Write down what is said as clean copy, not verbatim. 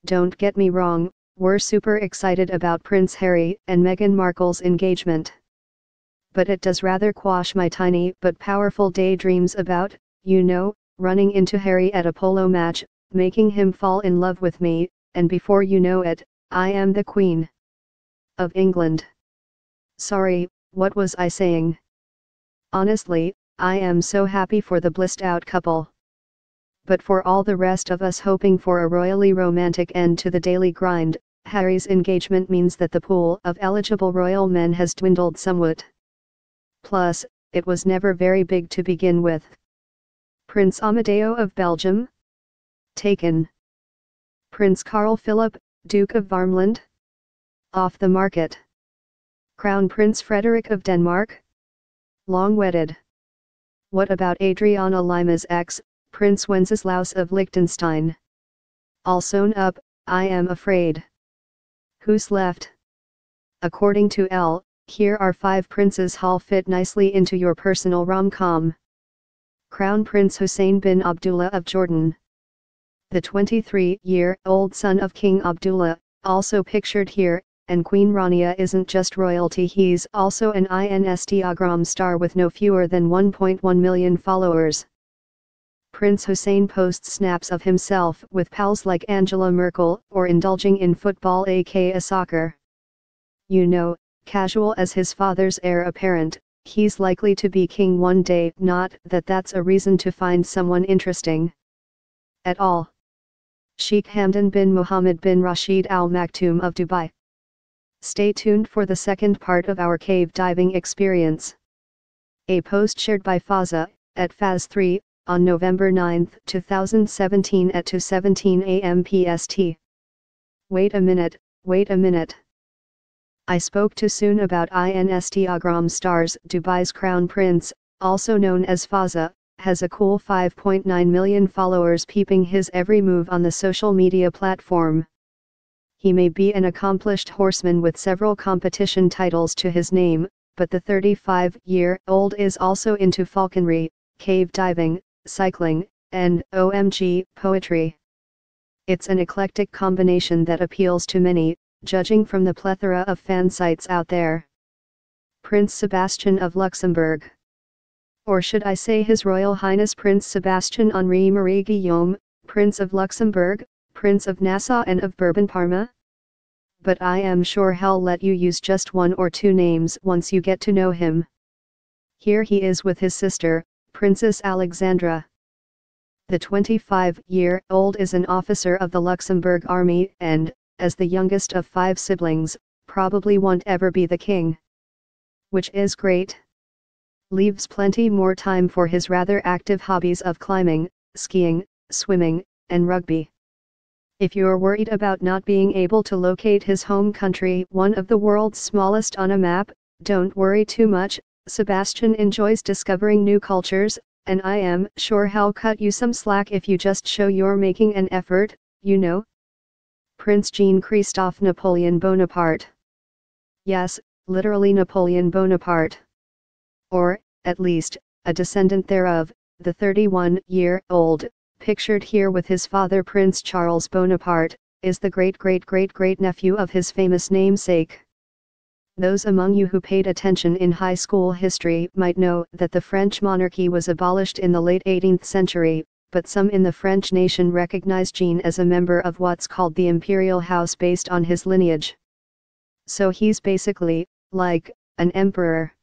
don't get me wrong, we're super excited about Prince Harry and Meghan Markle's engagement. But it does rather quash my tiny but powerful daydreams about, running into Harry at a polo match, making him fall in love with me, and before you know it, I am the Queen of England. Sorry, what was I saying? Honestly, I am so happy for the blissed out couple. But for all the rest of us hoping for a royally romantic end to the daily grind, Harry's engagement means that the pool of eligible royal men has dwindled somewhat. Plus, it was never very big to begin with. Prince Amadeo of Belgium? Taken. Prince Carl Philip, Duke of Varmland? Off the market. Crown Prince Frederick of Denmark? Long wedded. What about Adriana Lima's ex, Prince Wenceslaus of Liechtenstein? All sewn up, I am afraid. Who's left? According to Elle, here are 5 princes who'll fit nicely into your personal rom-com. Crown Prince Hussein bin Abdullah of Jordan. The 23-year-old son of King Abdullah, also pictured here, and Queen Rania isn't just royalty, he's also an Instagram star with no fewer than 1.1 million followers. Prince Hussein posts snaps of himself with pals like Angela Merkel or indulging in football aka soccer. Casual as his father's heir apparent, he's likely to be king one day, not that that's a reason to find someone interesting at all. Sheikh Hamdan bin Mohammed bin Rashid Al Maktoum of Dubai. Stay tuned for the second part of our cave diving experience. A post shared by Fazza, at Faz3, on November 9, 2017 at 2:17 a.m. PST. Wait a minute. I spoke too soon about Instagram stars. Dubai's Crown Prince, also known as Fazza, has a cool 5.9 million followers peeping his every move on the social media platform. He may be an accomplished horseman with several competition titles to his name, but the 35-year-old is also into falconry, cave diving, cycling, and, OMG, poetry. It's an eclectic combination that appeals to many, judging from the plethora of fan sites out there. Prince Sebastian of Luxembourg. Or should I say His Royal Highness Prince Sebastian Henri Marie Guillaume, Prince of Luxembourg, Prince of Nassau and of Bourbon-Parma? But I am sure he'll let you use just 1 or 2 names once you get to know him. Here he is with his sister, Princess Alexandra. The 25-year-old is an officer of the Luxembourg army and, as the youngest of 5 siblings, probably won't ever be the king. Which is great. Leaves plenty more time for his rather active hobbies of climbing, skiing, swimming, and rugby. If you're worried about not being able to locate his home country, one of the world's smallest on a map, don't worry too much. Sebastian enjoys discovering new cultures, and I am sure he'll cut you some slack if you just show you're making an effort, Prince Jean-Christophe Napoleon Bonaparte. Yes, literally Napoleon Bonaparte. Or, at least, a descendant thereof, the 31-year-old, pictured here with his father Prince Charles Bonaparte, is the great-great-great-great-nephew of his famous namesake. Those among you who paid attention in high school history might know that the French monarchy was abolished in the late 18th century, but some in the French nation recognize Jean as a member of what's called the imperial house based on his lineage. So he's basically, like, an emperor.